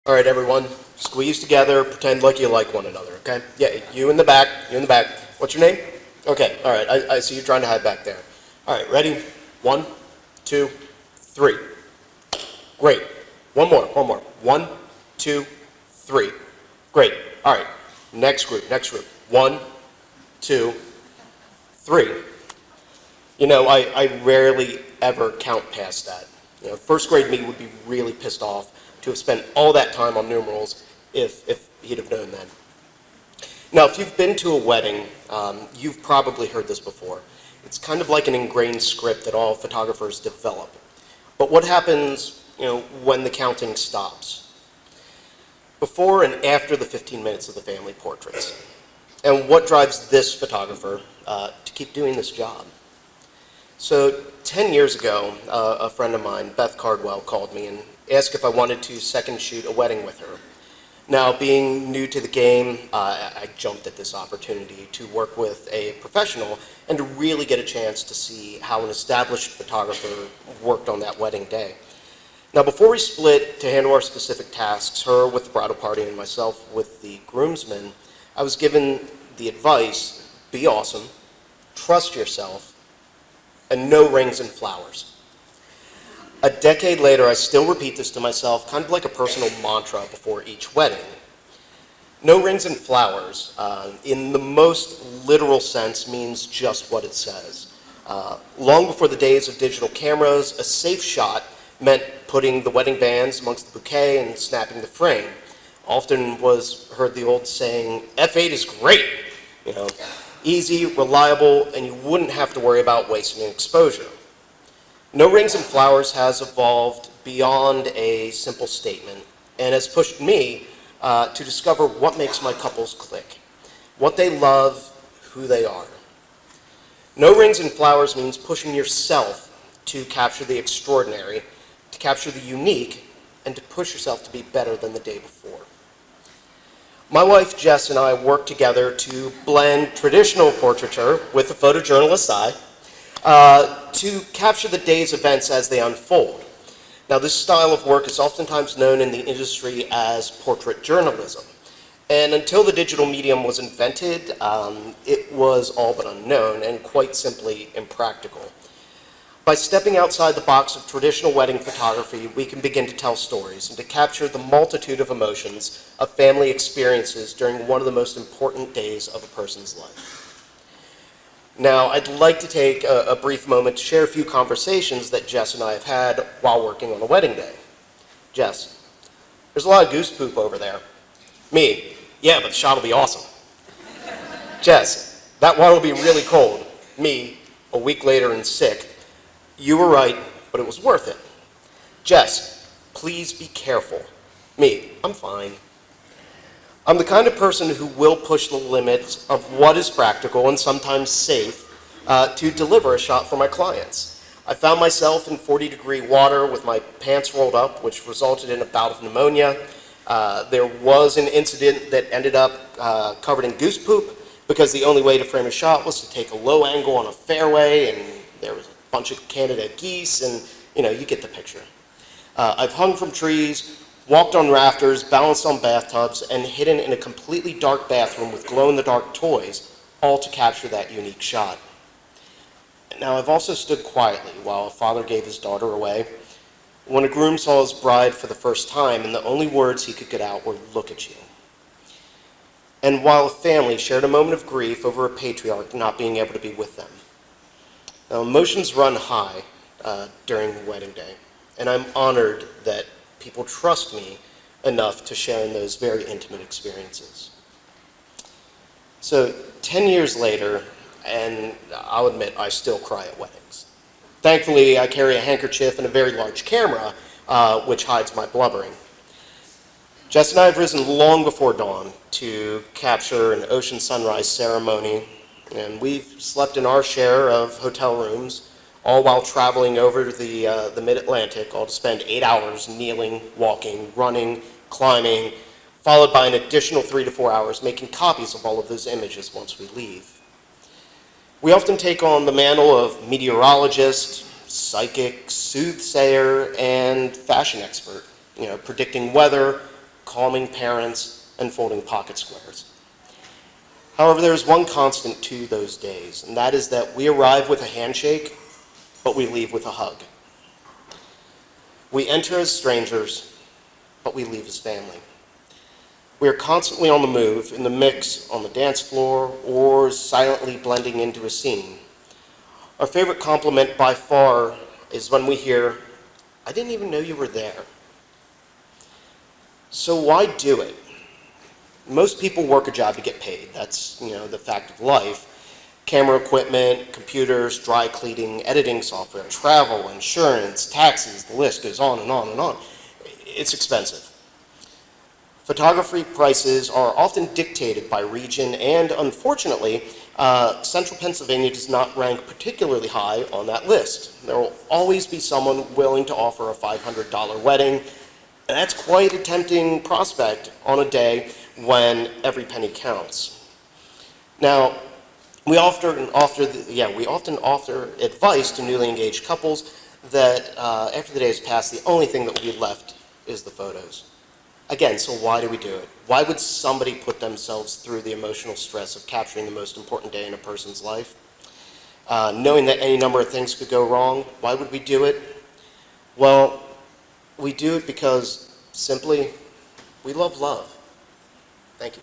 All right, everyone, squeeze together, pretend like you like one another, okay? Yeah, you in the back, you in the back. What's your name? Okay, all right, I see you're trying to hide back there. All right, ready? One, two, three. Great. One more, one more. One, two, three. Great. All right, next group, next group. One, two, three. You know, I rarely ever count past that. You know, first grade me would be really pissed off to have spent all that time on numerals if he'd have known then. Now, if you've been to a wedding, you've probably heard this before. It's kind of like an ingrained script that all photographers develop. But what happens, when the counting stops? Before and after the 15 minutes of the family portraits. And what drives this photographer to keep doing this job? So 10 years ago, a friend of mine, Beth Cardwell, called me and asked if I wanted to second shoot a wedding with her. Now, being new to the game, I jumped at this opportunity to work with a professional and to really get a chance to see how an established photographer worked on that wedding day. Now, before we split to handle our specific tasks, her with the bridal party and myself with the groomsmen, I was given the advice, be awesome, trust yourself, and no rings and flowers. A decade later, I still repeat this to myself, kind of like a personal mantra before each wedding. No rings and flowers, in the most literal sense, means just what it says. Long before the days of digital cameras, a safe shot meant putting the wedding bands amongst the bouquet and snapping the frame. Often was heard the old saying, F8 is great, easy, reliable, and you wouldn't have to worry about wasting an exposure. No Rings and Flowers has evolved beyond a simple statement and has pushed me to discover what makes my couples click, what they love, who they are. No Rings and Flowers means pushing yourself to capture the extraordinary, to capture the unique, and to push yourself to be better than the day before. My wife Jess and I work together to blend traditional portraiture with the photojournalist's eye to capture the day's events as they unfold. Now, this style of work is oftentimes known in the industry as portrait journalism. And until the digital medium was invented, it was all but unknown and quite simply impractical. By stepping outside the box of traditional wedding photography, we can begin to tell stories and to capture the multitude of emotions of family experiences during one of the most important days of a person's life. Now, I'd like to take a brief moment to share a few conversations that Jess and I have had while working on a wedding day. Jess, there's a lot of goose poop over there. Me, yeah, but the shot will be awesome. Jess, that water will be really cold. Me, a week later and sick. You were right, but it was worth it. Jess, please be careful. Me, I'm fine. I'm the kind of person who will push the limits of what is practical and sometimes safe to deliver a shot for my clients. I found myself in 40-degree water with my pants rolled up, which resulted in a bout of pneumonia. There was an incident that ended up covered in goose poop because the only way to frame a shot was to take a low angle on a fairway, and there was a bunch of Canada geese, and you get the picture. I've hung from trees, walked on rafters, balanced on bathtubs, and hidden in a completely dark bathroom with glow-in-the-dark toys, all to capture that unique shot. Now, I've also stood quietly while a father gave his daughter away, when a groom saw his bride for the first time, and the only words he could get out were, "Look at you." And while a family shared a moment of grief over a patriarch not being able to be with them. Now, emotions run high during the wedding day, and I'm honored that people trust me enough to share in those very intimate experiences. So 10 years later, and I'll admit I still cry at weddings. Thankfully, I carry a handkerchief and a very large camera, which hides my blubbering. Jess and I have risen long before dawn to capture an ocean sunrise ceremony, and we've slept in our share of hotel rooms, all while traveling over the mid-Atlantic, all to spend 8 hours kneeling, walking, running, climbing, followed by an additional 3 to 4 hours making copies of all of those images once we leave. We often take on the mantle of meteorologist, psychic, soothsayer, and fashion expert, predicting weather, calming parents, and folding pocket squares. However, there is one constant to those days, and that is that we arrive with a handshake, but we leave with a hug. We enter as strangers, but we leave as family. We are constantly on the move, in the mix, on the dance floor, or silently blending into a scene. Our favorite compliment by far is when we hear, "I didn't even know you were there." So why do it? Most people work a job to get paid. That's, the fact of life. Camera equipment, computers, dry cleaning, editing software, travel, insurance, taxes, the list goes on and on and on. It's expensive. Photography prices are often dictated by region, and unfortunately, central Pennsylvania does not rank particularly high on that list. There will always be someone willing to offer a $500 wedding, and that's quite a tempting prospect on a day when every penny counts. Now, we often offer advice to newly engaged couples that after the day has passed, the only thing that will be left is the photos. Again, so why do we do it? Why would somebody put themselves through the emotional stress of capturing the most important day in a person's life? Knowing that any number of things could go wrong, why would we do it? Well, we do it because simply we love love. Thank you.